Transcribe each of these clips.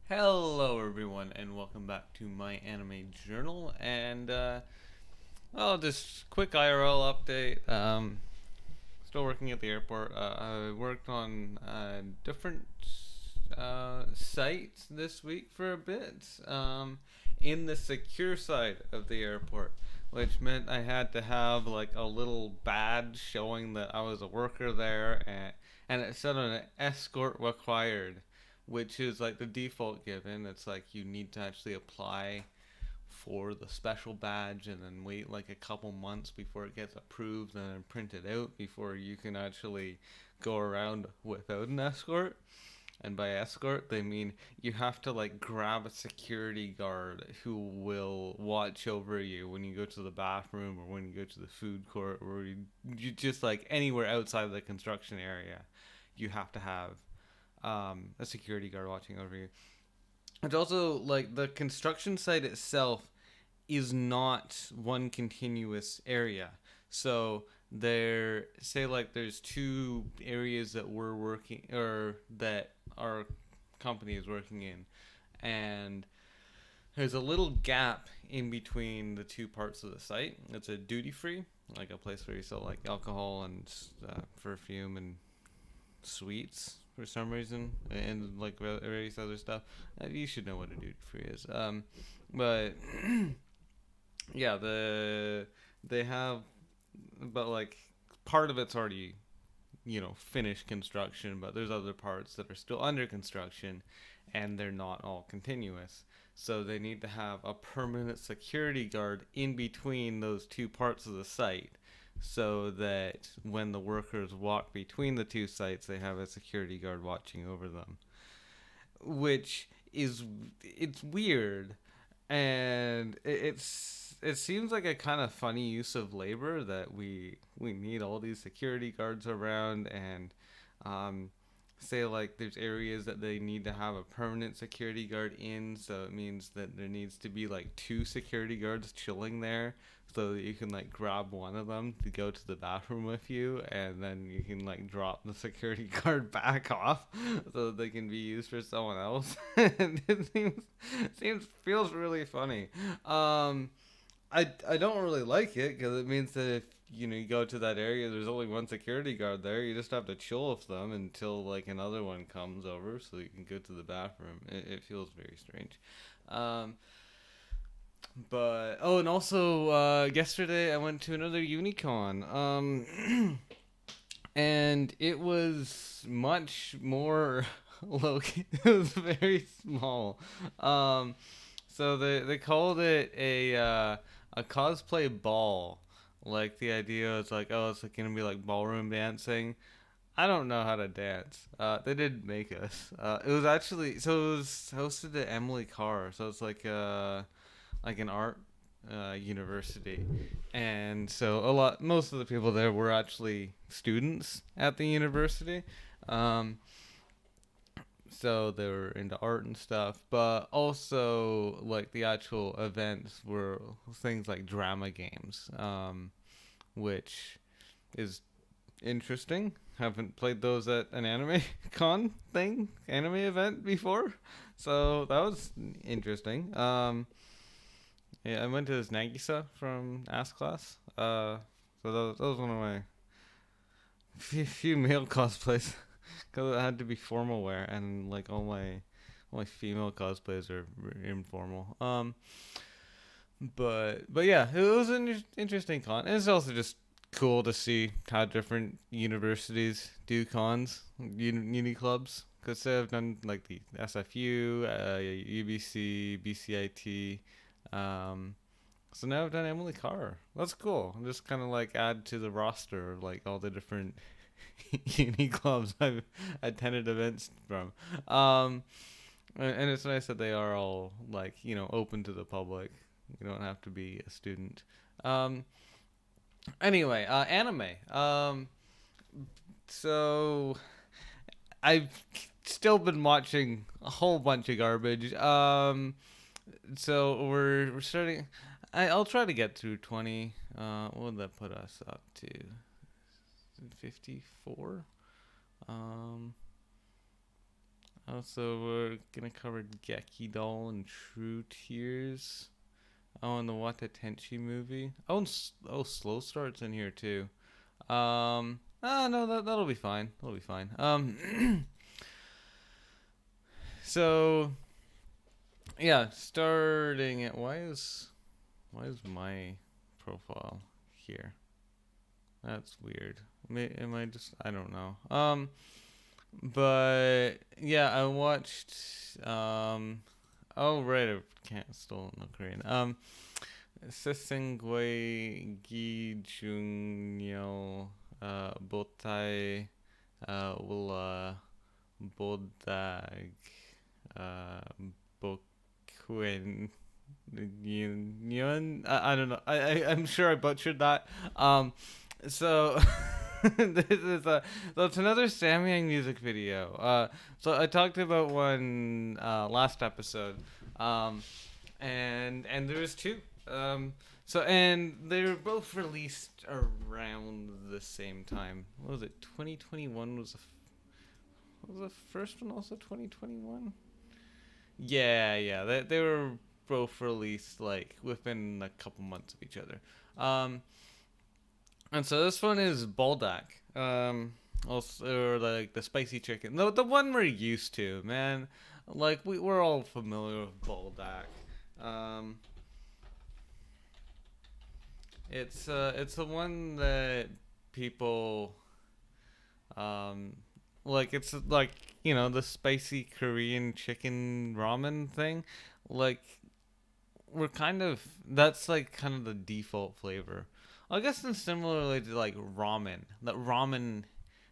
Hello, everyone, and welcome back to my anime journal. Just quick IRL update. Still working at the airport. I worked on different sites this week for a bit. In the secure side of the airport, which meant I had to have like a little badge showing that I was a worker there, and it said on it escort required, which is like the default given. It's like you need to actually apply for the special badge and then wait like a couple months before it gets approved and then printed out before you can actually go around without an escort. And by escort, they mean you have to like grab a security guard who will watch over you when you go to the bathroom or when you go to the food court or you just like anywhere outside of the construction area. You have to have a security guard watching over you. It's also like the construction site itself is not one continuous area. So there, say like there's two areas that we're working or that our company is working in, and there's a little gap in between the two parts of the site. It's a duty free, like a place where you sell like alcohol and perfume and sweets for some reason, and like various other stuff. You should know what a duty free is. But yeah, they have, but like part of it's already finished construction, but there's other parts that are still under construction, and they're not all continuous. So they need to have a permanent security guard in between those two parts of the site so that when the workers walk between the two sites, they have a security guard watching over them. Which is it's weird, and it seems like a kind of funny use of labor that we need all these security guards around, and um, say like there's areas that they need to have a permanent security guard in, so it means that there needs to be like two security guards chilling there so that you can like grab one of them to go to the bathroom with you, and then you can like drop the security guard back off so that they can be used for someone else. And it seems feels really funny. um I don't really like it because it means that if you go to that area, there's only one security guard there. You just have to chill with them until like another one comes over, so you can go to the bathroom. It feels very strange. Um, but oh, and also yesterday I went to another Unicon. And it was much more low key. It was very small. Um, so they called it a cosplay ball. Like the idea is like, oh, it's like gonna be like ballroom dancing. I don't know how to dance. They did make us. It was actually, so it was hosted at Emily Carr. So it's like an art university, and so most of the people there were actually students at the university. Um, so they were into art and stuff, but also like the actual events were things like drama games, which is interesting. Haven't played those at an anime anime event before, so that was interesting. Yeah, I went to this Nagisa from Ask Class. So that was one of my few male cosplays because it had to be formal wear, and like all my female cosplays are informal. But yeah, it was an interesting con. And it's also just cool to see how different universities do cons, uni clubs. Because I've done like the SFU, UBC, BCIT. Um, so now I've done Emily Carr. That's cool. I'm just kind of like add to the roster of like all the different uni clubs I've attended events from. And it's nice that they are all like open to the public. You don't have to be a student. Um, anyway, anime. So I've still been watching a whole bunch of garbage. So we're starting. I'll try to get through 20. What would that put us up to? 54. Um, Also, we're gonna cover Gekidol and True Tears. Oh, and the Watatenshi movie. Oh, oh, Slow Start's in here too. No, that'll be fine. That'll be fine. So yeah, starting at why is my profile here? That's weird. Am I just I don't know. But yeah, I watched oh right, I can't still no Korean. Sesengwe Gi Junyo Botai Wula Bodag uh Bokuen I don't know. I'm sure I butchered that. So this is a so it's another Samyang music video. So I talked about one last episode. Um, and there was two. And they were both released around the same time. What was it? 2021 was the first one also 2021? Yeah. They were both released like within a couple months of each other. Um, and so this one is Baldak. Also, or like the spicy chicken. The one we're used to, man. Like we're all familiar with Baldak. Um, it's the one that people um like it's like the spicy Korean chicken ramen thing. Like we're kind of that's like kind of the default flavor. I guess in similarly to like ramen, that ramen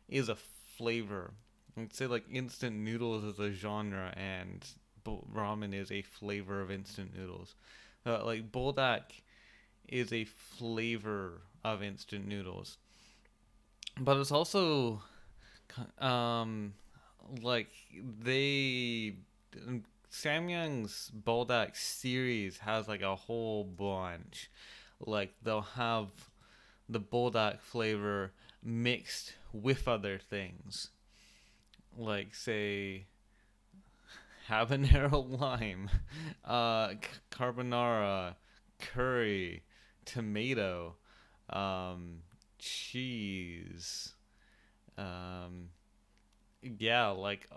is a flavor. I'd say like instant noodles is a genre, and ramen is a flavor of instant noodles. Like buldak is a flavor of instant noodles, but it's also um like they Samyang's Buldak series has like a whole bunch. Like they'll have the Buldak flavor mixed with other things, like say habanero lime, carbonara, curry, tomato, cheese, um, yeah, like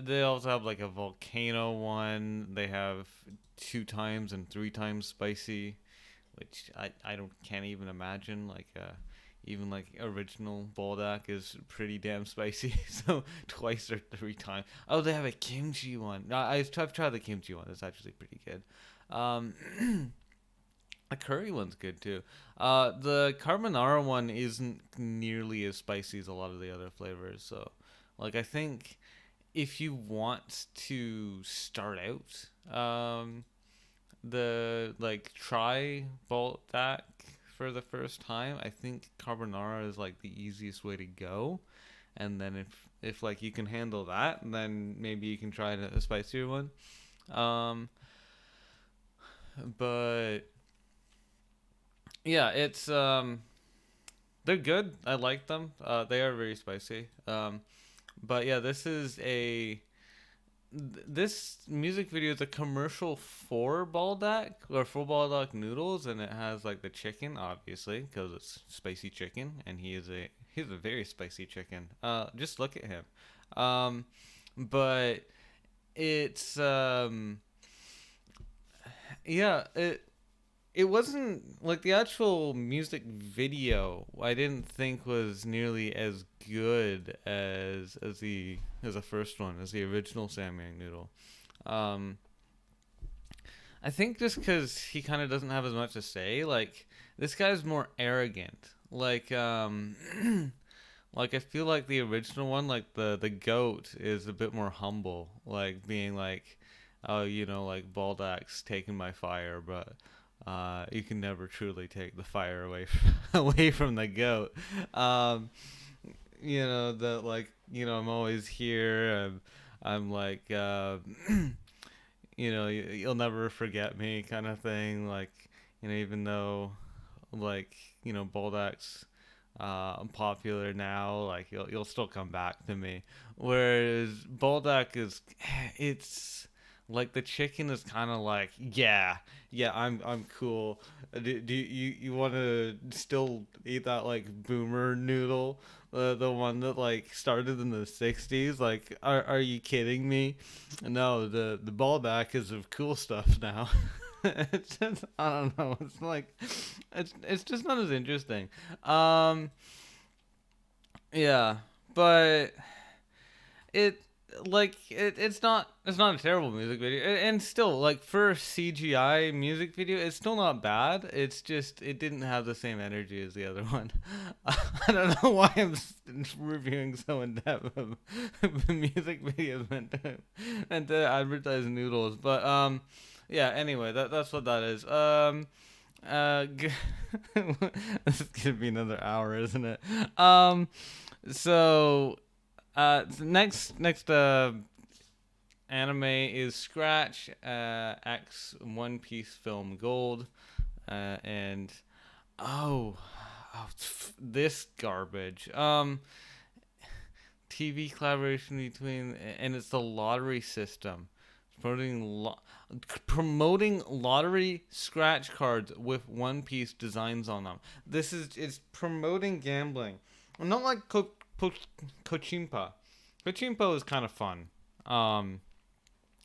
they also have like a volcano one. They have two times and three times spicy, which I don't can't even imagine. Like even like original Buldak is pretty damn spicy. So twice or three times. Oh, they have a kimchi one. No, I've tried the kimchi one. It's actually pretty good. Um, the curry one's good too. The carbonara one isn't nearly as spicy as a lot of the other flavors. So, like I think if you want to start out, the like try that for the first time, I think carbonara is like the easiest way to go. And then if like you can handle that, then maybe you can try a spicier one. Um, but yeah, it's they're good. I like them. They are very spicy. But yeah, this music video is a commercial for Baldak or for Baldak noodles, and it has like the chicken, obviously, because it's spicy chicken, and he's a very spicy chicken. Just look at him. Um, but it's yeah, it wasn't like the actual music video. I didn't think was nearly as good as the first one, as the original Samyang Noodle. Um, I think just because he kind of doesn't have as much to say. Like this guy's more arrogant. Like I feel like the original one, like the goat, is a bit more humble. Like being like, oh, like Baldac's taking my fire, but you can never truly take the fire away away from the goat. Um, that like I'm always here. I'm like you'll never forget me kind of thing. Like even though like Baldac's popular now, like you'll still come back to me. Whereas Boldak is, it's like the chicken is kind of like, yeah, yeah, I'm cool. Do you want to still eat that like boomer noodle, the one that like started in the '60s? Like, are you kidding me? No, the Boldak is of cool stuff now. It's just, I don't know. It's like it's just not as interesting. Um, yeah, but it it's not a terrible music video, and still like for a CGI music video, it's still not bad. It's just it didn't have the same energy as the other one. I don't know why I'm reviewing so in depth of music videos meant to advertise noodles, but yeah. Anyway, that's what that is. G- this is gonna be another hour, isn't it? So next anime is Scratch X One Piece Film Gold, and oh, this garbage. TV collaboration between, and it's the lottery system promoting promoting lottery scratch cards with One Piece designs on them. This is it's promoting gambling, not like Kochimpa. Kochimpa is kind of fun. Um,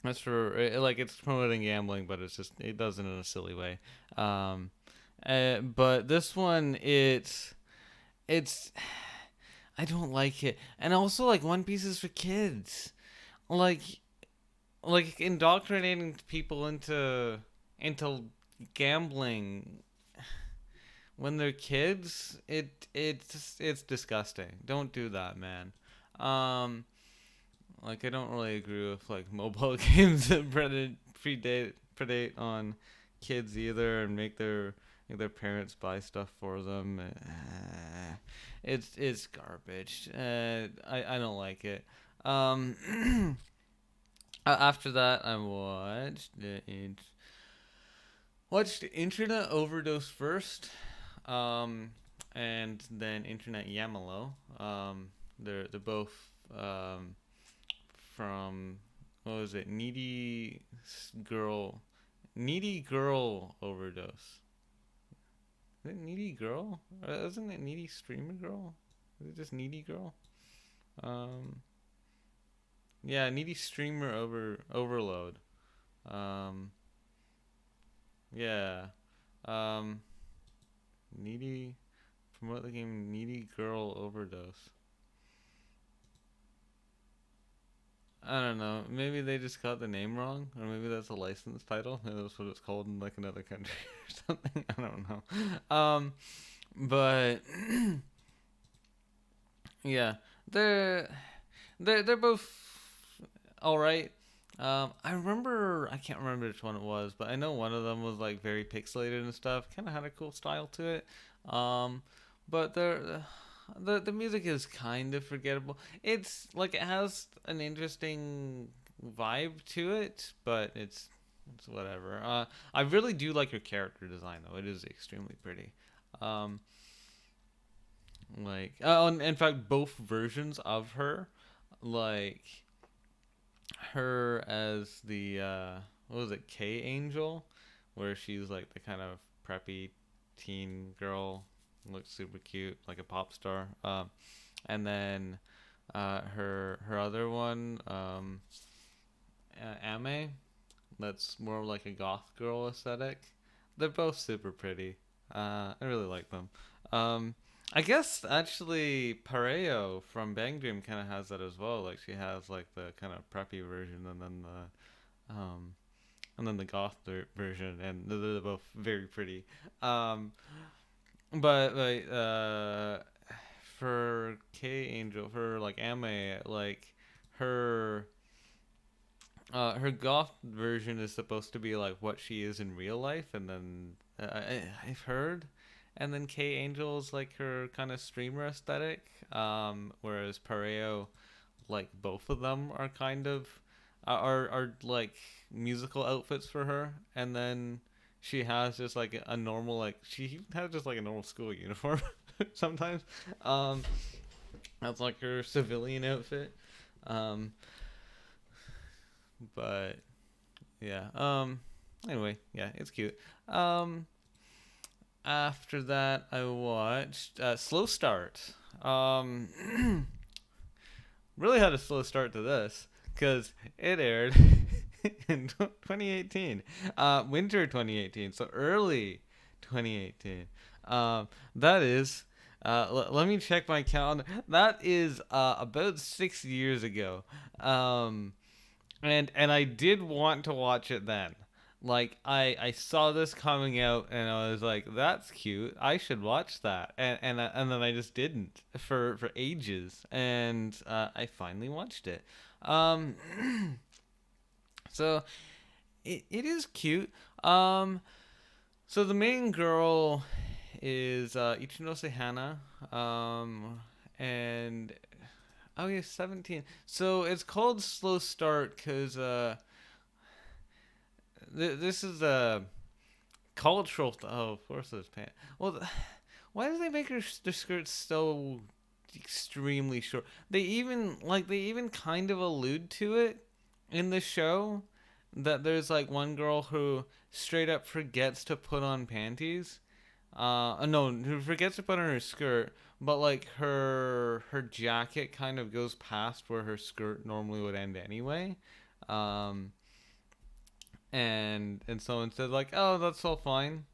that's for like it's promoting gambling, but it's just it does it in a silly way. Um, but this one it's I don't like it, and also like One Piece is for kids. Like indoctrinating people into gambling when they're kids, it's disgusting. Don't do that, man. Um, like I don't really agree with like mobile games that predate on kids either, and make their parents buy stuff for them. It's garbage. I don't like it. Um, after that, I watched Internet Overdose first, um, and then Internet Yamalo. They're both um, from what was it? Needy Girl Overdose. Is it Needy Girl? Isn't it Needy Streamer Girl? Is it just Needy Girl? Um, yeah, Needy Streamer Overload. Um, yeah. Um, Needy promote the game Needy Girl Overdose. I don't know. Maybe they just got the name wrong, or maybe that's a license title. Maybe that's what it's called in like another country or something. I don't know. But yeah, they're they're both all right. I can't remember which one it was, but I know one of them was like very pixelated and stuff. Kind of had a cool style to it. Um, but the music is kind of forgettable. It's like it has an interesting vibe to it, but it's whatever. I really do like her character design though. It is extremely pretty. Um, in fact, both versions of her, like her as the what was it, K Angel, where she's like the kind of preppy teen girl, looks super cute, like a pop star. And then her other one, Ame, that's more like a goth girl aesthetic. They're both super pretty. I really like them. Um, I guess actually Pareo from Bang Dream kind of has that as well. Like she has like the kind of preppy version, um, and then the goth version, and they're both very pretty. Um, but like for K Angel, for like Ame, like her her goth version is supposed to be like what she is in real life, and then I've heard, and then K Angel is like her kind of streamer aesthetic, whereas Pareo, like both of them are kind of are like musical outfits for her, and then she has just like a normal like she has just like a normal school uniform. sometimes. Um, that's like her civilian outfit. Um, but yeah. Anyway, yeah, it's cute. Um, After that, I watched Slow Start. Um, really had a slow start to this because it aired in 2018, winter 2018, so early 2018. That is, let me check my calendar. That is about 6 years ago. Um, and I did want to watch it then. Like I saw this coming out and I was like, that's cute. I should watch that. And then I just didn't for ages. And I finally watched it. Um, so it is cute. Um, so the main girl is Ichinose Hana. And oh yeah, 17. So it's called Slow Start because this is a cultural. Oh, of course, there's pants. Well, why do they make their skirts so extremely short? They even kind of allude to it in the show that there's like one girl who straight up forgets to put on panties. No, who forgets to put on her skirt, but like her jacket kind of goes past where her skirt normally would end anyway. Um, and someone said like, "Oh, that's all fine.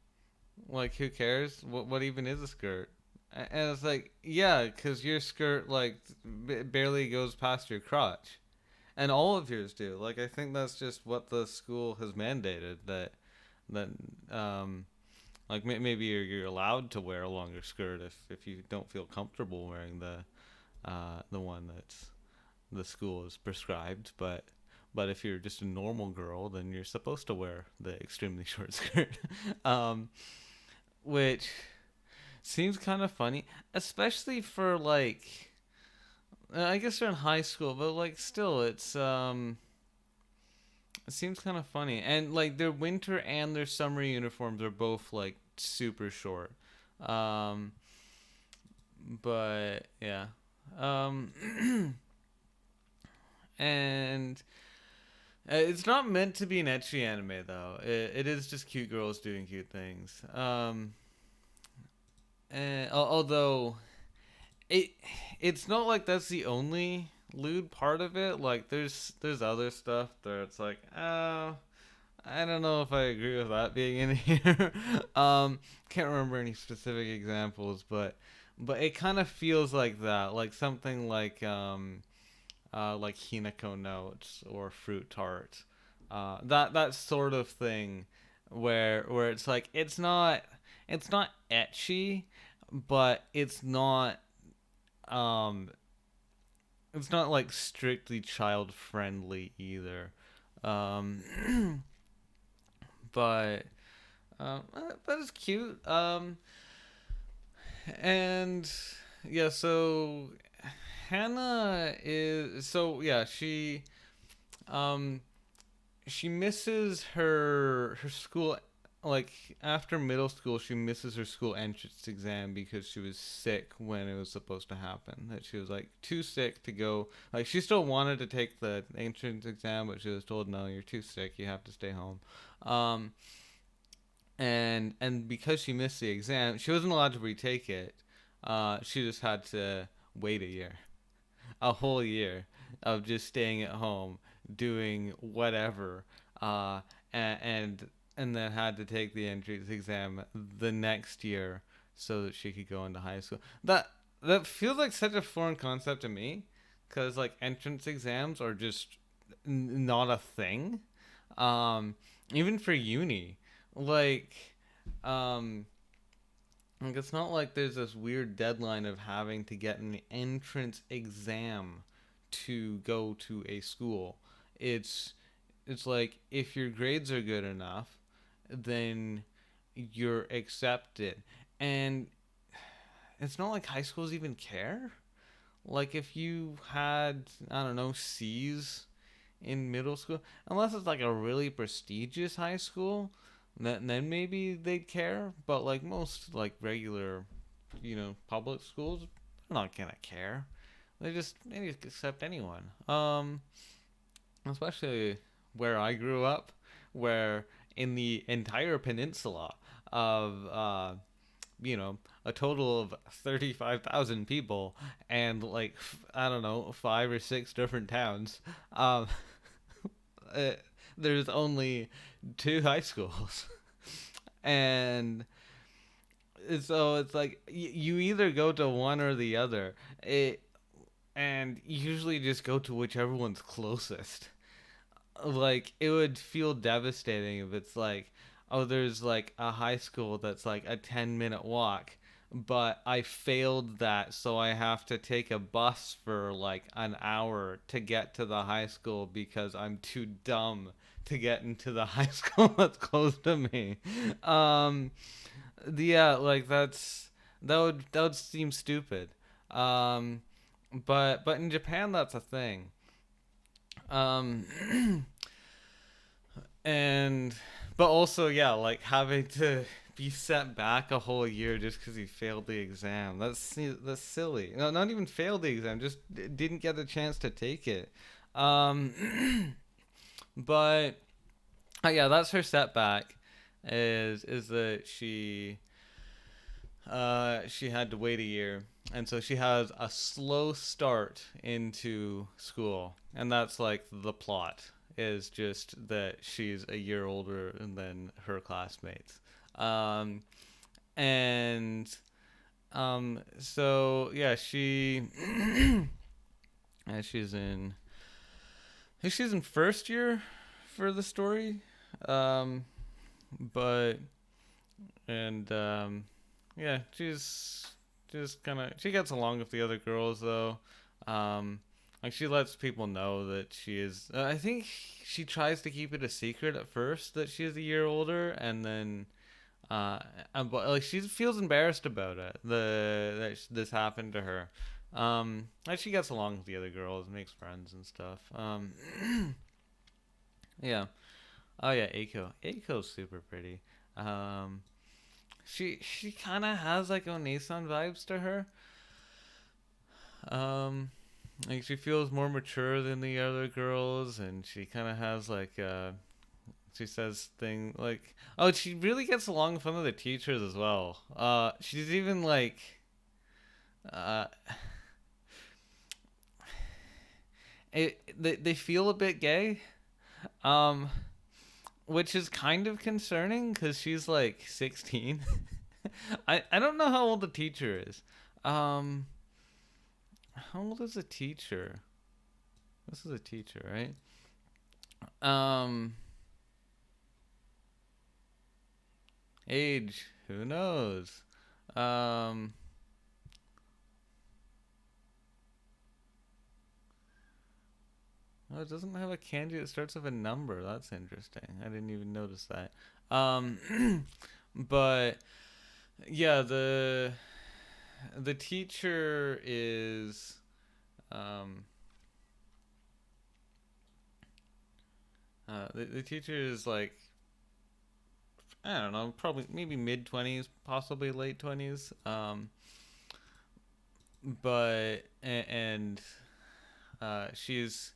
Like, who cares? What even is a skirt?" And it's like, yeah, because your skirt like barely goes past your crotch, and all of yours do. Like, I think that's just what the school has mandated that like maybe you're allowed to wear a longer skirt if you don't feel comfortable wearing the one that's the school is prescribed, but if you're just a normal girl, then you're supposed to wear the extremely short skirt, um, which seems kind of funny, especially for like I guess they're in high school, but like still, it seems kind of funny, and like their winter and their summer uniforms are both like super short, um, but yeah, um, and it's not meant to be an ecchi anime though. It is just cute girls doing cute things. And although it it's not like that's the only lewd part of it. Like there's other stuff there. It's like I don't know if I agree with that being in here. Can't remember any specific examples, but it kind of feels like that. Like something like Hinako notes or fruit tart, that sort of thing, where it's like it's not etchy, but um it's not like strictly child friendly either, um, but that is cute, and yeah, so Hannah is so yeah um she misses her school, like after middle school she misses her school entrance exam because she was sick when it was supposed to happen, that she was like too sick to go, like she still wanted to take the entrance exam but she was told no, you're too sick, you have to stay home, um and because she missed the exam she wasn't allowed to retake it, she just had to wait a whole year of just staying at home doing whatever, uh, and then had to take the entrance exam the next year so that she could go into high school. That feels like such a foreign concept to me, because like entrance exams are just not a thing, um, even for uni, like um, like it's not like there's this weird deadline of having to get an entrance exam to go to a school. It's it's like if your grades are good enough, then you're accepted. And it's not like high schools even care. Like if you had, I don't know, C's in middle school, unless it's like a really prestigious high school, then maybe they'd care. But like most like regular public schools, they're not gonna care. They just accept anyone. Especially where I grew up, where in the entire peninsula of a total of 35,000 people and like I don't know, five or six different towns. Um, uh, there's only two high schools, and so it's like you either go to one or the other. It and usually just go to whichever one's closest. Like it would feel devastating if it's like, oh, there's like a high school that's like a 10-minute walk, but I failed that, so I have to take a bus for like an hour to get to the high school because I'm too dumb to get into the high school that's close to me. um yeah, like that would seem stupid. um but in Japan that's a thing. um and but also, yeah, like having to be set back a whole year just because he failed the exam. That's silly. No, not even failed the exam, just didn't get a chance to take it. um but yeah, that's her setback, is that she had to wait a year, and so she has a slow start into school, and that's like the plot, is just that she's a year older than her classmates. um and so yeah, uh, she's in she's in first year for the story. um but and yeah, she's just kind of, she gets along with the other girls though. um like she lets people know that she is, I think she tries to keep it a secret at first that she is a year older, and then uh but like she feels embarrassed about it, this happened to her. Like she gets along with the other girls, makes friends and stuff. Yeah. Oh yeah, Aiko's super pretty. um she kind of has like Onesan vibes to her. Um, like she feels more mature than the other girls, and she kind of has like she says thing like, oh, she really gets along with one of the teachers as well. She's even like uh they feel a bit gay. Um, which is kind of concerning because she's like 16. I don't know how old the teacher is. Um, how old is the teacher? This is a teacher, right? Um, age, who knows? Um, oh, it doesn't have a kanji that starts with a number. That's interesting. I didn't even notice that. But yeah, the teacher is um the teacher is like, I don't know, probably maybe mid 20s, possibly late 20s. But and she's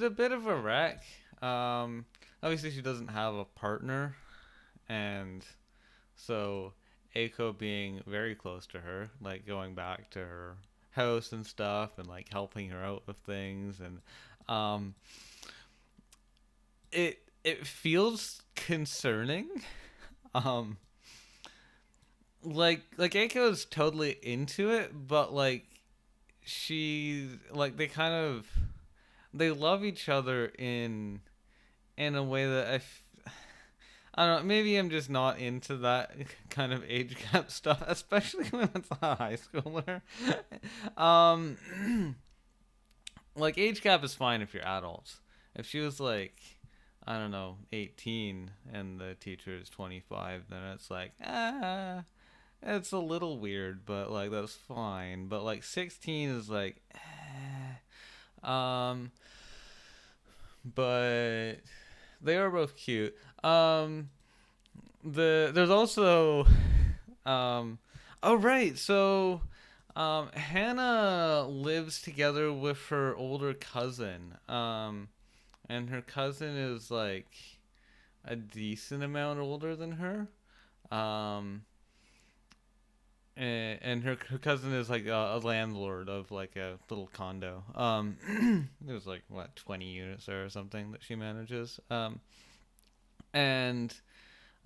a bit of a wreck. Obviously she doesn't have a partner, and so Aiko being very close to her, like going back to her house and stuff, and like helping her out with things, and um, it feels concerning. Um, like Aiko is totally into it, but like she like they love each other in a way that I don't know. Maybe I'm just not into that kind of age gap stuff, especially when it's a high schooler. um, like age gap is fine if you're adults. If she was like, I don't know, 18 and the teacher is 25, then it's like, it's a little weird, but like that's fine. But like 16 is like, but they are both cute. There's also um Oh right, so Hannah lives together with her older cousin, and her cousin is like a decent amount older than her. Um, and her cousin is like a landlord of like a little condo. There's like what 20 units there or something that she manages. And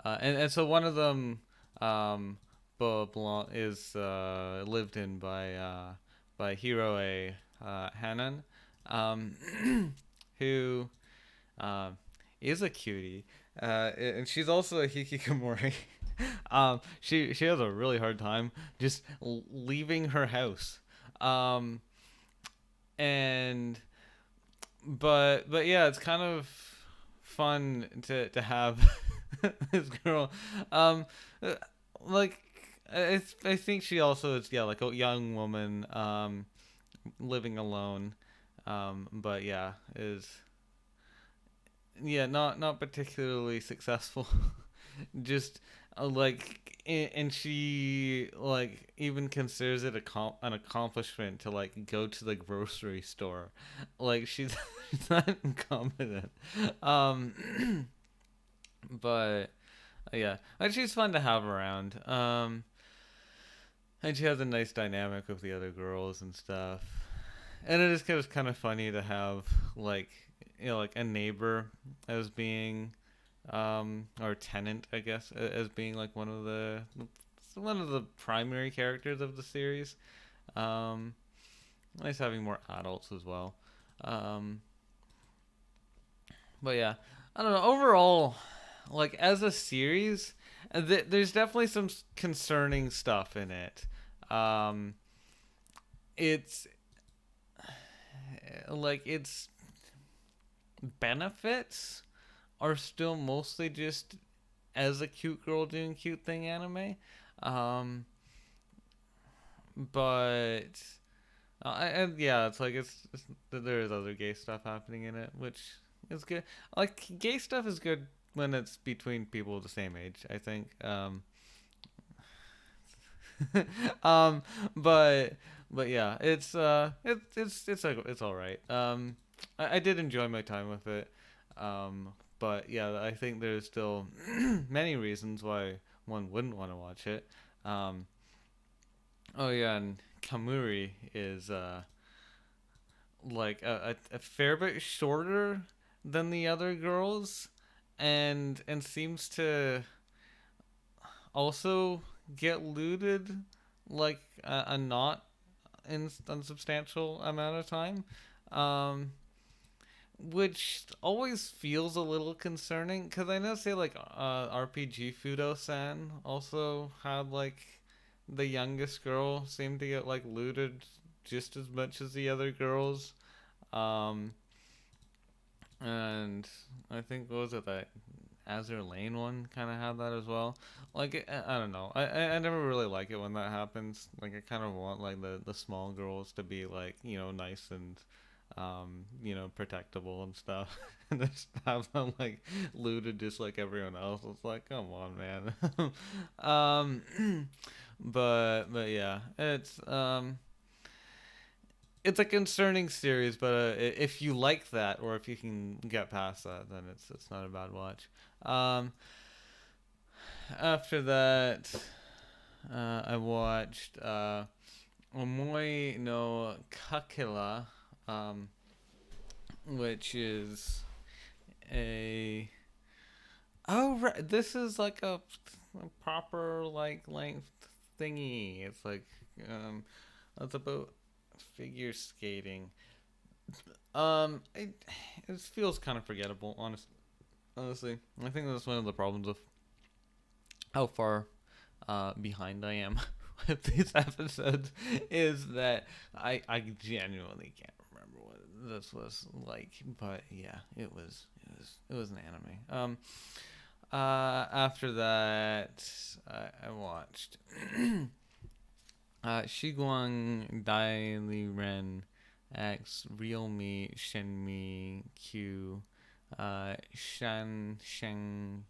and so one of them um is lived in by Hiroe Hanan, um who um is a cutie, and she's also a hikikomori. She has a really hard time just leaving her house, um and but yeah, it's kind of fun to have this girl. Um, uh, like I think she also is, yeah, like a young woman living alone. But yeah, is, yeah, not particularly successful. Just and she like even considers it an accomplishment to like go to the grocery store. Like she's she's not incompetent. um but yeah, and she's fun to have around. And she has a nice dynamic with the other girls and stuff. And it is kind of funny to have like, like a neighbor as being or tenant, I guess, as being like one of the primary characters of the series. Um, Nice having more adults as well. Um, but yeah, I don't know. Overall, like as a series, there's definitely some concerning stuff in it. Um, it's its benefits are still mostly just as a cute girl doing cute thing anime. Um, but and yeah, it's like there is other gay stuff happening in it, which is good. Like gay stuff is good when it's between people of the same age, I think. Um, but yeah, it's all right. I did enjoy my time with it. But yeah, I think there's still many reasons why one wouldn't want to watch it. Um, oh yeah, and Kamuri is like a fair bit shorter than the other girls, and seems to also get looted like a not unsubstantial amount of time, um, which always feels a little concerning because I know, say, like RPG Fudo-san also had like the youngest girl seem to get like looted just as much as the other girls. Um, and I think, what was it, that Azure Lane one kind of had that as well. Like I don't know. I never really like it when that happens. Like I kind of want like the small girls to be like, nice and protectable and stuff, and just have them like looted just like everyone else. It's like, come on, man. But yeah, it's a concerning series, but if you like that, or if you can get past that, then it's not a bad watch. Um, After that, I watched Omoi no Kakela, um, which is a right. This is like a proper like length thingy. It's like it's about figure skating. It feels kind of forgettable, honestly. I think that's one of the problems of how far behind I am with these episodes, is that I genuinely can't remember what this was like. But yeah, it was an anime. After that, I watched Shiguang Daily Ren X Realme Shenmi Q Shan Sheng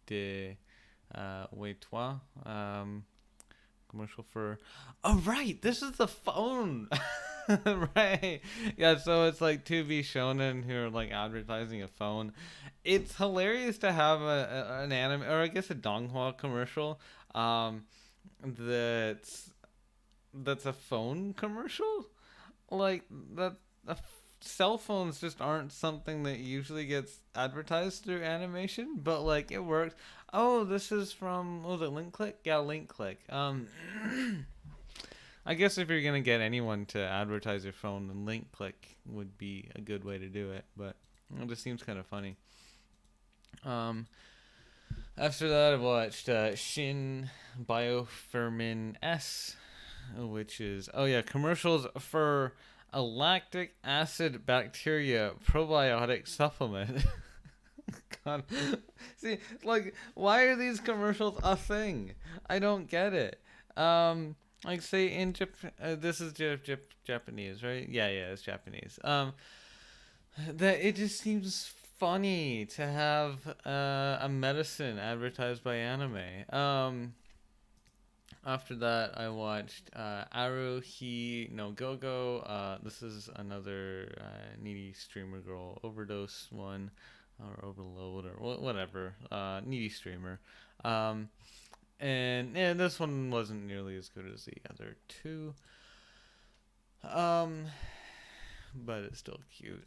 de Wei Toi, commercial for. Oh right, this is the phone. Right. Yeah. So it's like to be shonen who are like advertising a phone. It's hilarious to have an anime or I guess a Donghua commercial. Um, that's that's a phone commercial. Like that. Cell phones just aren't something that usually gets advertised through animation, but like it works. Oh, this is from what was it Link Click? Yeah, Link Click. I guess if you're gonna get anyone to advertise your phone, then Link Click would be a good way to do it. But it just seems kind of funny. Um, After that, I watched Shin Biofermin S, which is commercials for a lactic acid bacteria probiotic supplement. God, see, like, why are these commercials a thing? I don't get it. Like say in this is Japanese, right? Yeah, it's Japanese. That it just seems funny to have a medicine advertised by anime. After that, I watched Aruhi no Gogo. This is another needy streamer girl overdose one, or overload, or whatever. Needy streamer. Um, and yeah, this one wasn't nearly as good as the other two. Um, but it's still cute.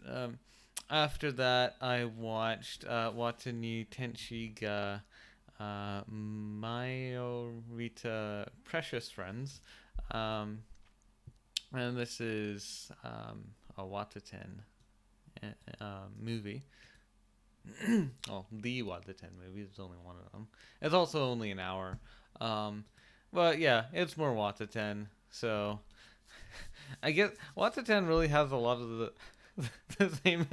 After that, I watched Watani Tenchi ga Mayorita Precious Friends. Um, and this is a Wataten movie. Oh, the Wataten movie. There's only one of them. It's also only an hour. Um, but yeah, it's more Wataten. So I guess Wataten really has a lot of the same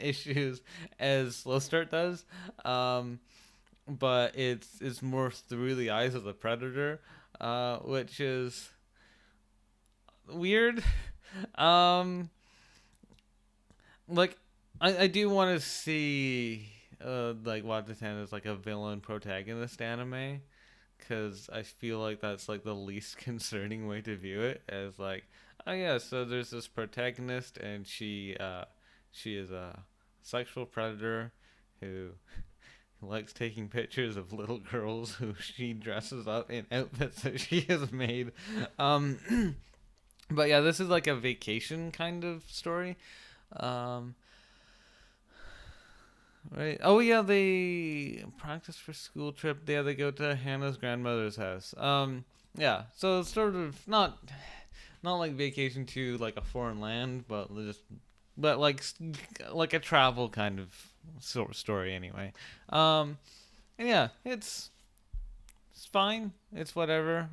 issues as Slow Start does. But it's more through the eyes of the predator, which is weird. um, like I do want to see like Wataten as like a villain protagonist anime, because I feel like that's like the least concerning way to view it, as like, oh yeah, so there's this protagonist and she is a sexual predator who likes taking pictures of little girls who she dresses up in outfits that she has made. Um, but yeah, this is like a vacation kind of story. Um, right. Oh yeah, they practice for school trip. Yeah, they go to Hannah's grandmother's house. Yeah. So it's sort of not like vacation to like a foreign land, but just like a travel kind of sort of story anyway. Um, and yeah, it's fine. It's whatever.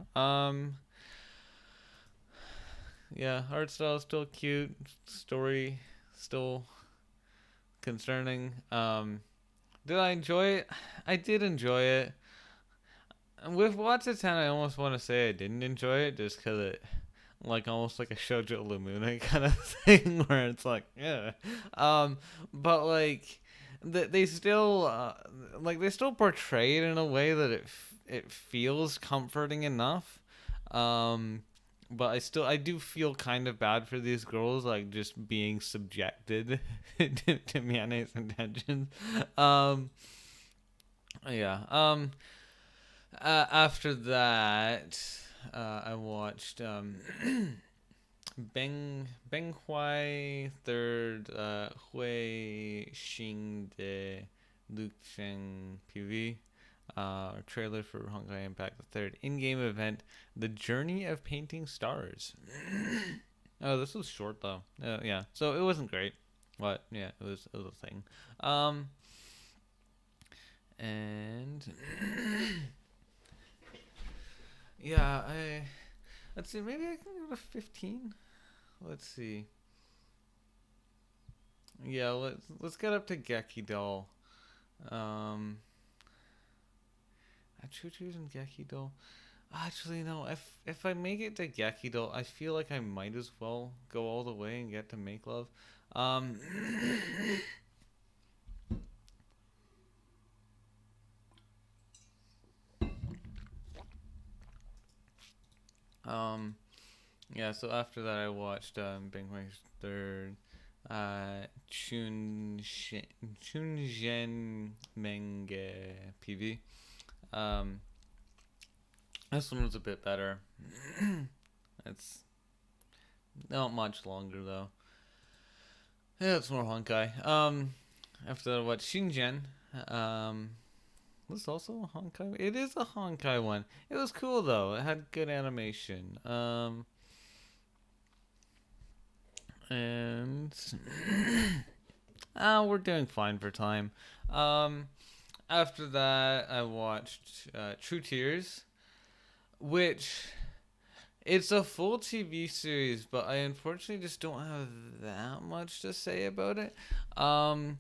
Yeah, art style is still cute. Story still concerning. Did I enjoy it? I did enjoy it. With Watch of 10, I almost want to say I didn't enjoy it just because it, like, almost like a Shoujo Lumune kind of thing where it's like, yeah. But, like, they still, they still portray it in a way that it feels comforting enough. Um, but I do feel kind of bad for these girls, like, just being subjected to Miane's intentions. Um, yeah. After that, I watched Beng Huai third Hui Xing de Luke Sheng PV. Trailer for Honkai Impact, the third in-game event, The Journey of Painting Stars. Oh, this was short though. Yeah, so it wasn't great, but yeah, it was a thing. And yeah, let's see, maybe I can go to 15. Let's see. Yeah, let's get up to Gekidol. Um, Choo Choo's and Gekidol. Actually, no. If I make it to Gekidol, I feel like I might as well go all the way and get to Make Love. Um, Um, yeah. So after that, I watched Bing Hui's third, Chun Meng PV. Um, this one was a bit better. It's not much longer though. Yeah, it's more Honkai. After that, I watched Shinjen. Um, was also a Honkai. It is a Honkai one. It was cool though. It had good animation. And we're doing fine for time. Um, After that, I watched True Tears, which it's a full TV series, but I unfortunately just don't have that much to say about it. Um,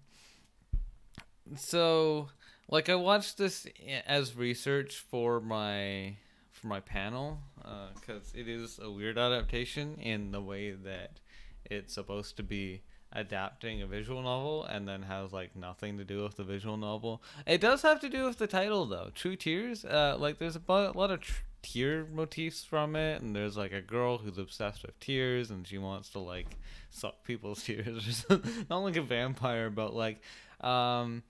so like I watched this as research for my panel because it is a weird adaptation in the way that it's supposed to be adapting a visual novel and then has like nothing to do with the visual novel. It does have to do with the title though. True Tears. Like there's a lot of tear motifs from it, and there's like a girl who's obsessed with tears and she wants to like suck people's tears or something. Not like a vampire, but like um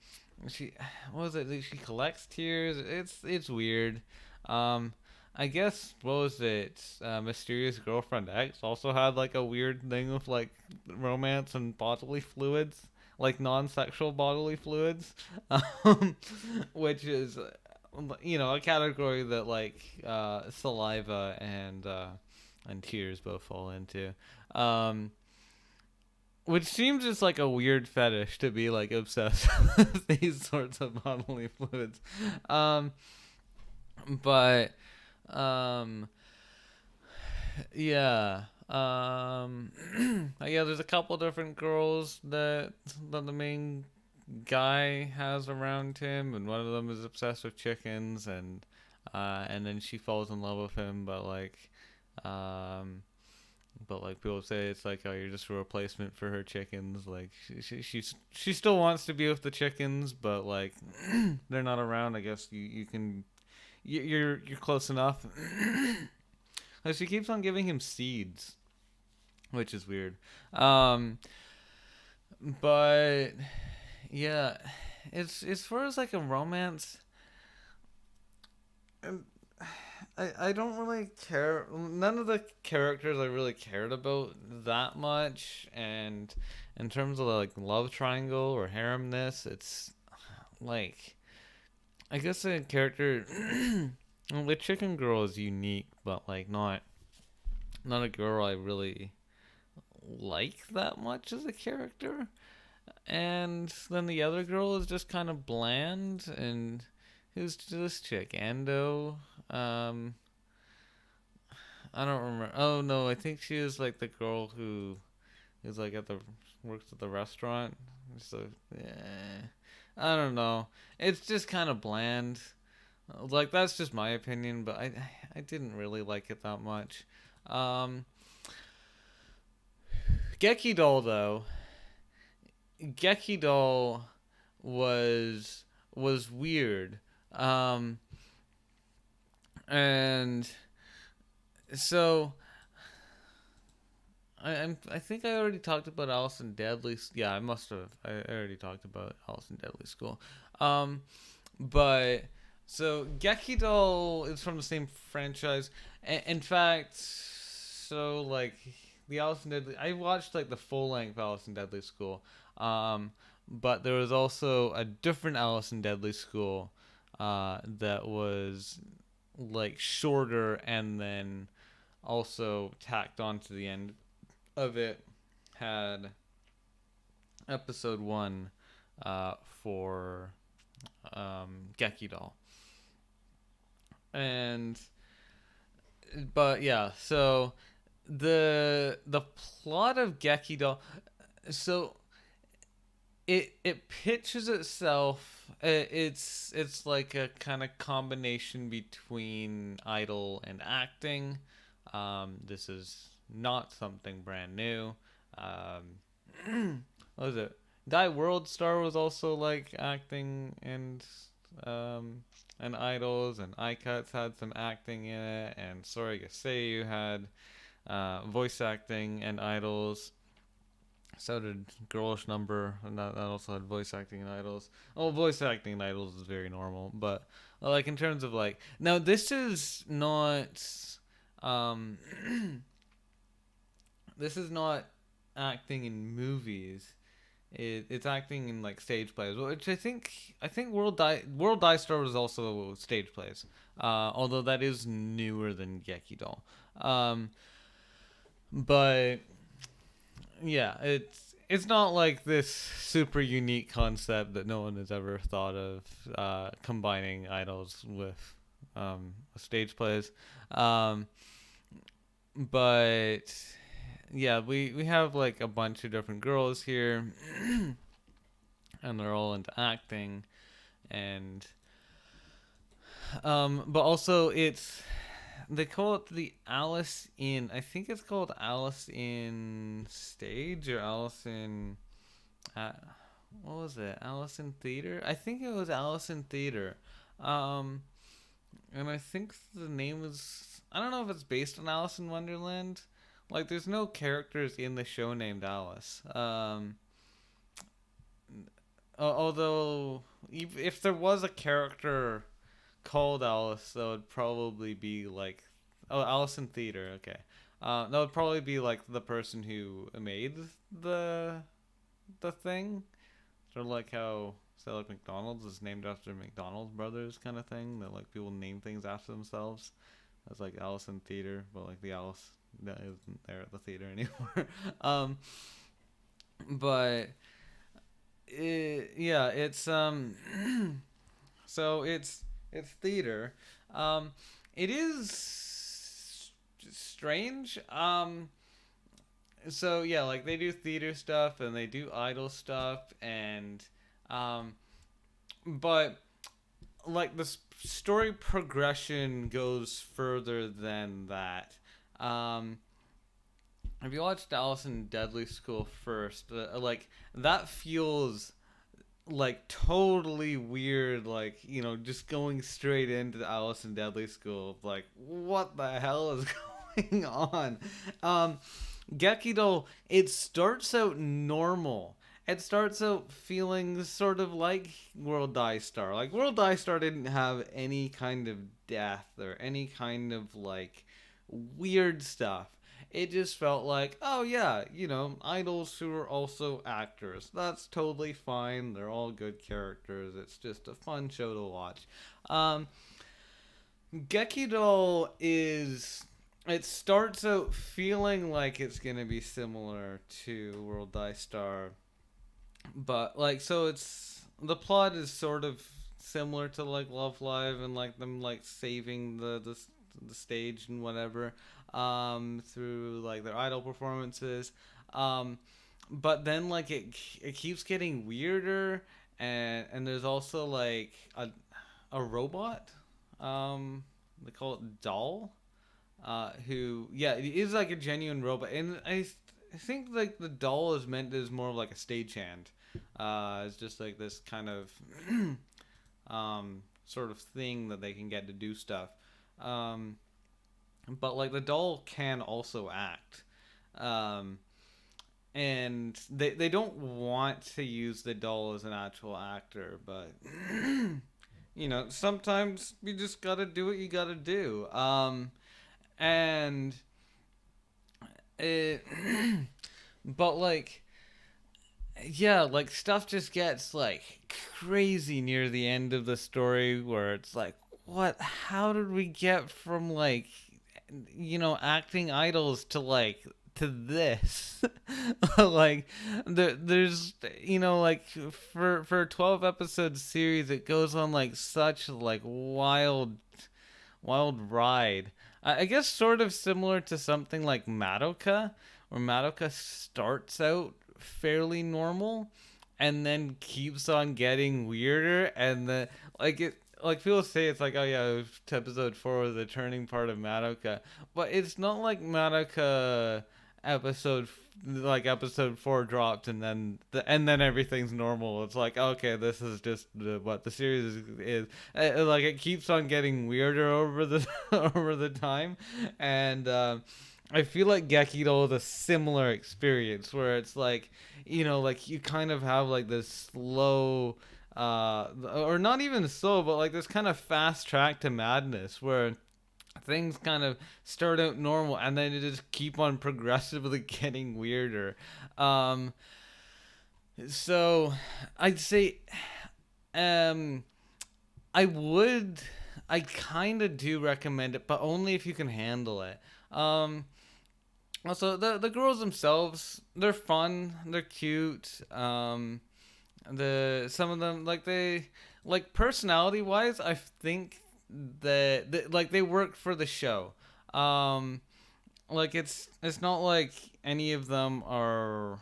she what was it? She collects tears. It's weird. Um, I guess what was it? Mysterious Girlfriend X also had like a weird thing with like romance and bodily fluids, like non-sexual bodily fluids, um, which is a category that like saliva and tears both fall into. Um, which seems just like a weird fetish to be like obsessed with these sorts of bodily fluids. Um, but um, yeah. Yeah, there's a couple different girls that the main guy has around him, and one of them is obsessed with chickens, and then she falls in love with him, um, but like people say it's like, oh, you're just a replacement for her chickens. Like she still wants to be with the chickens, but like they're not around. I guess you can you're close enough. Like she keeps on giving him seeds, which is weird. Um, but yeah, it's as far as like a romance. um, I don't really care. None of the characters I really cared about that much, and in terms of like love triangle or haremness, it's like I guess the character, well, the chicken girl is unique, but like not a girl I really like that much as a character. And then the other girl is just kind of bland. And who's this chick? Ando. Um, I don't remember. Oh no, I think she is like the girl who is like at the works at the restaurant. So yeah, I don't know. It's just kind of bland. Like that's just my opinion, but I didn't really like it that much. Um, Gekidol though, Gekidol was was weird. Um, and so I think I already talked about Allison Deadly. Yeah, I must have. I already talked about Allison Deadly School. Um, but so Gekidol is from the same franchise. In fact, so like the Allison Deadly, I watched like the full length Allison Deadly School. Um, but there was also a different Allison Deadly School, that was like shorter and then also tacked onto the end of it had episode one, for Gekidol. And but yeah, so the plot of Gekidol, so it pitches itself. It's like a kind of combination between idol and acting. This is not something brand new. What was it? Guy Worldstar was also like acting and um, and Idols, and iCuts had some acting in it, and Sorry Gaseyu had voice acting and Idols. So did Girlish Number, and that also had voice acting and Idols. Oh, voice acting and Idols is very normal, but like in terms of like now, this is not, um, this is not acting in movies. It's acting in like stage plays, which I think World Die Star was also stage plays, although that is newer than Gekidol. Um, but yeah, it's not like this super unique concept that no one has ever thought of, combining idols with stage plays. Um, but yeah, we have like a bunch of different girls here, and they're all into acting, and but also it's they call it the Alice in, I think it's called Alice in Stage or Alice in, uh, what was it? Alice in Theater? I think it was Alice in Theater. Um, and I think the name is, I don't know if it's based on Alice in Wonderland. Like, there's no characters in the show named Alice. Although, if there was a character called Alice, that would probably be like, oh, Alice in Theater. Okay, that would probably be like the person who made the the thing. Sort of like how, say, like McDonald's is named after McDonald's brothers, kind of thing. That like people name things after themselves. That's like Alice in Theater, but like the Alice that isn't there at the theater anymore. um, but yeah, it's so it's theater. Um, it is strange. So yeah, like they do theater stuff and they do idol stuff, and um, but like the story progression goes further than that. Um, if you watched Alice in Deadly School first, like that feels like totally weird, like, just going straight into Alice in Deadly School, like what the hell is going on. um Gekidol, it starts out normal. It starts out feeling sort of like World Die Star. Like World Die Star didn't have any kind of death or any kind of like weird stuff. It just felt like, oh yeah, idols who are also actors. That's totally fine. They're all good characters. It's just a fun show to watch. Um, Gekidol is. It starts out feeling like it's gonna be similar to World Die Star, but like, so it's the plot is sort of similar to like Love Live, and like them like saving the stage and whatever, through like their idol performances. um but then like it keeps getting weirder, and there's also like a robot, they call it Doll, who, yeah, it is like a genuine robot, and I think like the doll is meant as more of like a stagehand. It's just like this kind of sort of thing that they can get to do stuff. Um, but like the doll can also act. Um, and they don't want to use the doll as an actual actor, but sometimes you just gotta do what you gotta do. And it, but like, yeah, like stuff just gets like crazy near the end of the story, where it's like, what? How did we get from like, acting idols to like to this? Like, there's, like, for a 12 episode series, it goes on like such like wild ride. I guess sort of similar to something like Madoka, where Madoka starts out fairly normal and then keeps on getting weirder, and the like it like people say it's like, oh yeah, episode 4 was the turning part of Madoka, but it's not like Madoka episode 4 dropped, and then everything's normal. It's like, okay, this is just what the series is. Like, it keeps on getting weirder over the over the time, and I feel like Gekidol is a similar experience where it's like, like you kind of have like this slow, or not even slow, but like this kind of fast track to madness where things kind of start out normal and then it just keep on progressively getting weirder. Um, so I'd say, um, I would, I kind of do recommend it, but only if you can handle it. Um, Also, the girls themselves, they're fun, they're cute. The some of them, like personality wise, I think that like they work for the show. Um, like it's not like any of them are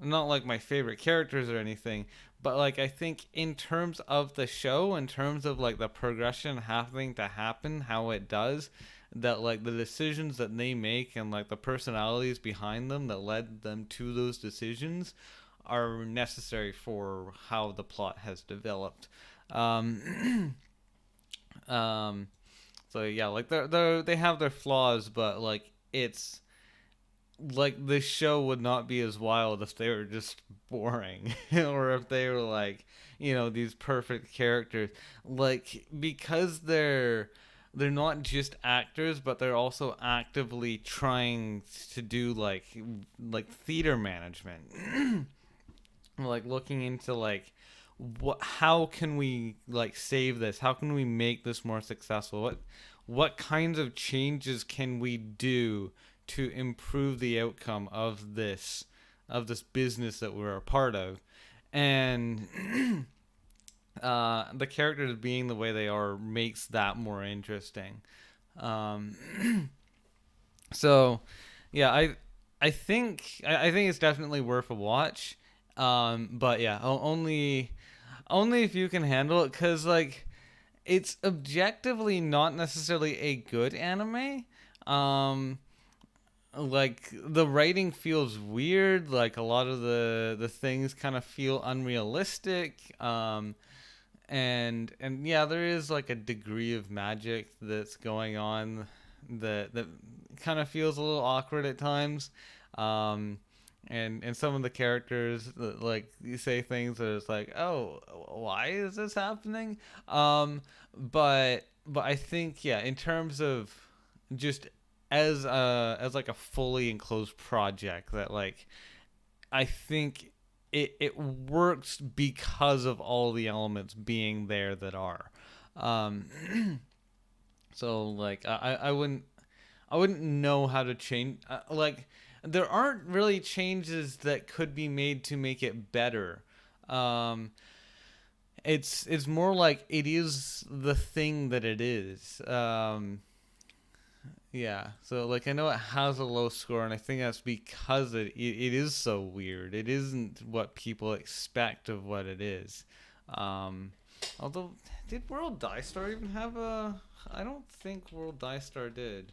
not like my favorite characters or anything, but like I think in terms of the show, in terms of like the progression having to happen, how it does, that like the decisions that they make and like the personalities behind them that led them to those decisions are necessary for how the plot has developed. Um, um, so yeah, like they have their flaws, but like it's like the show would not be as wild if they were just boring or if they were like, these perfect characters, like because they're not just actors but they're also actively trying to do like theater management. Like looking into like how can we like save this, how can we make this more successful, what kinds of changes can we do to improve the outcome of this business that we're a part of. And the characters being the way they are makes that more interesting. um, so yeah, I think it's definitely worth a watch. But yeah, only if you can handle it, because like it's objectively not necessarily a good anime. Um, like the writing feels weird. Like a lot of the things kind of feel unrealistic. And yeah, there is like a degree of magic that's going on that kind of feels a little awkward at times. Um, and some of the characters like you say things that it's like, oh, why is this happening? But I think, yeah, in terms of just as like a fully enclosed project, that like I think it works because of all the elements being there that are. Um, so like I wouldn't know how to change. Like there aren't really changes that could be made to make it better. Um, it's more like it is the thing that it is. Yeah, so like I know it has a low score, and I think that's because it is so weird. It isn't what people expect of what it is. Um, although, did World Die Star even have a? I don't think World Die Star did.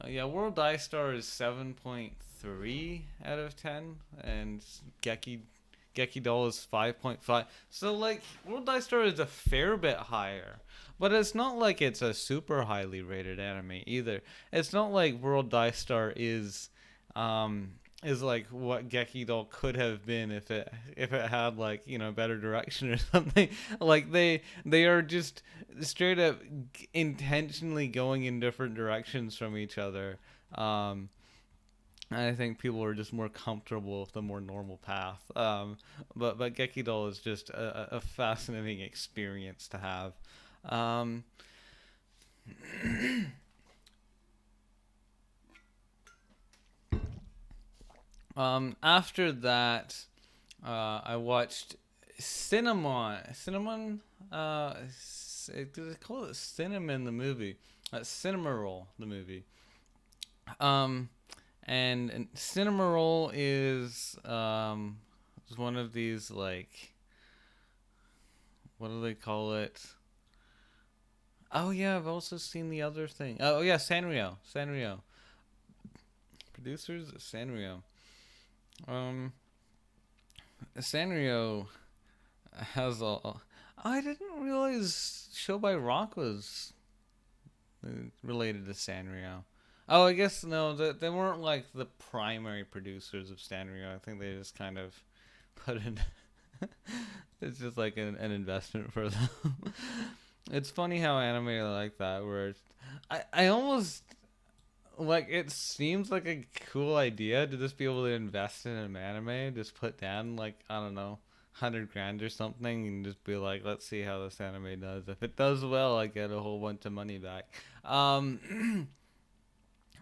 Yeah, World Die Star is 7.3 out of 10, and Gekidol is 5.5. So like World Die Star is a fair bit higher. But it's not like it's a super highly rated anime either. It's not like World Die Star is like what Gekidol could have been if it had like, better direction or something. Like they are just straight up intentionally going in different directions from each other. Um, I think people are just more comfortable with the more normal path. But Gekidol is just a fascinating experience to have. Um, After that, I watched Cinnamon. They call it Cinnamon the movie. Cinema Roll the movie. Um, and Cinema Roll is one of these, like, what do they call it? Oh yeah, I've also seen the other thing. Oh yeah, Sanrio. Sanrio. Producers Sanrio. Um, Sanrio has a. I didn't realize Show by Rock was related to Sanrio. Oh, I guess no. They weren't like the primary producers of Sanrio. I think they just kind of put in. It's just like an investment for them. It's funny how anime are like that, where I almost like it seems like a cool idea to just be able to invest in an anime, just put down like I don't know, 100 grand or something, and just be like, let's see how this anime does. If it does well, I get a whole bunch of money back.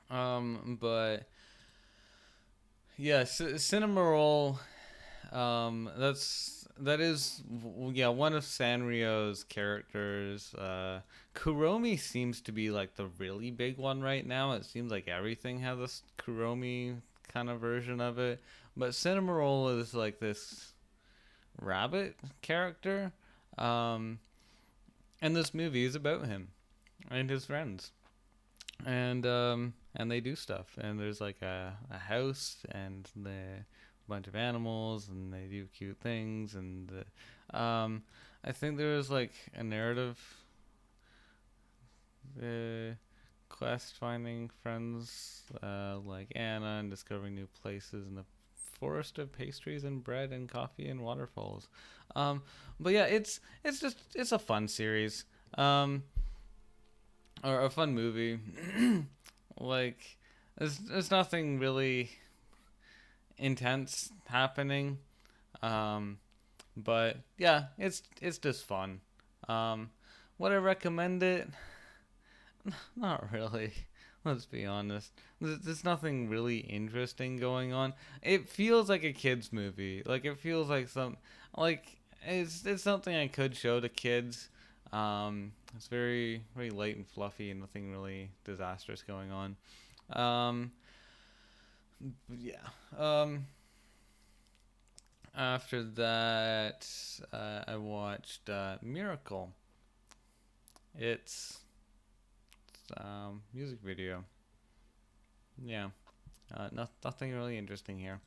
But yeah, Cinema Roll. That is yeah, one of Sanrio's characters. Kuromi seems to be like the really big one right now. It seems like everything has a Kuromi kind of version of it, but Cinnamoroll is like this rabbit character, um, and this movie is about him and his friends, and they do stuff, and there's like a house and the bunch of animals and they do cute things and I think there was like a narrative uh, quest finding friends like Anna and discovering new places in the forest of pastries and bread and coffee and waterfalls. um, but yeah, it's a fun series, um, or a fun movie. Like there's nothing really intense happening. Um, but yeah, it's just fun. Um, would I recommend it? Not really. Let's be honest. There's nothing really interesting going on. It feels like a kids movie. Like it feels like it's something I could show to kids. It's very light and fluffy and nothing really disastrous going on. Um, yeah. After that, I watched Miracle. It's music video. Yeah, nothing really interesting here.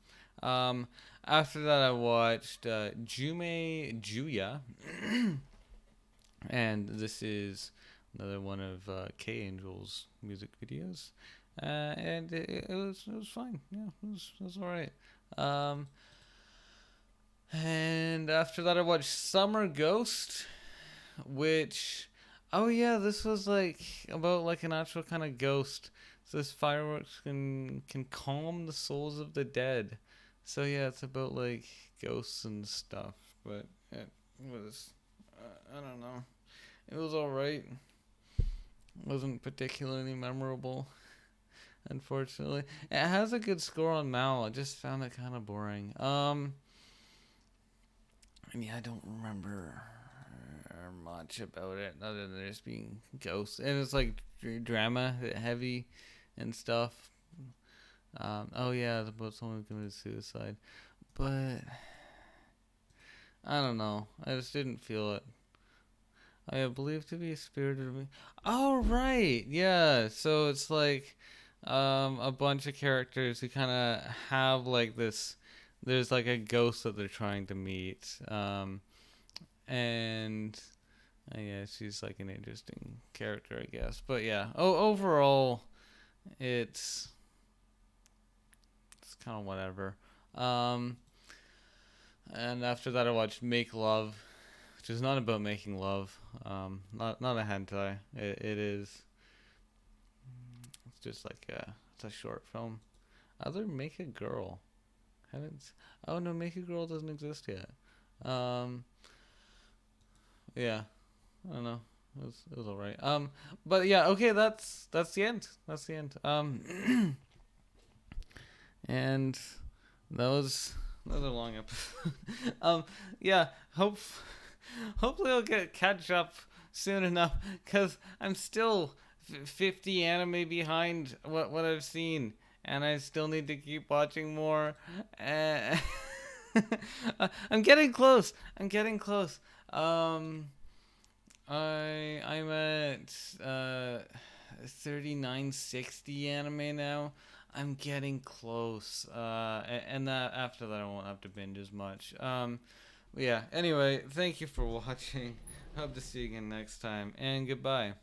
Um, After that, I watched Jume Juya, and this is another one of K Angel's music videos. And it was fine. Yeah, it was all right. Um, and after that, I watched Summer Ghost, which, oh yeah, this was like about like an actual kind of ghost. So this fireworks can calm the souls of the dead. So yeah, it's about like ghosts and stuff. But it was, I don't know, it was all right. It wasn't particularly memorable, unfortunately. It has a good score on Mal. I just found it kind of boring. I mean, I don't remember much about it other than there's being ghosts, and it's like drama heavy and stuff. Oh yeah, it's about someone who committed suicide, but I don't know. I just didn't feel it. I believe to be a spirited of me. Oh right, yeah. So it's like a bunch of characters who kind of have like this. There's like a ghost that they're trying to meet, and yeah, she's like an interesting character, I guess. But yeah, overall, it's it's kind of whatever. Um, and after that, I watched Make Love, which is not about making love. Not a hentai. It is. It's just like it's a short film. Other Make a Girl. Haven't. Oh no, Make a Girl doesn't exist yet. Um, yeah, I don't know. It was alright. But yeah, okay. That's the end. That's the end. And that was a long episode. Yeah. Hopefully I'll catch up soon enough because I'm still 50 anime behind what I've seen, and I still need to keep watching more. Uh, I'm getting close. I'm getting close. Um, I'm at 3960 anime now. I'm getting close. And that after that I won't have to binge as much. Yeah. Anyway, thank you for watching. Hope to see you again next time, and goodbye.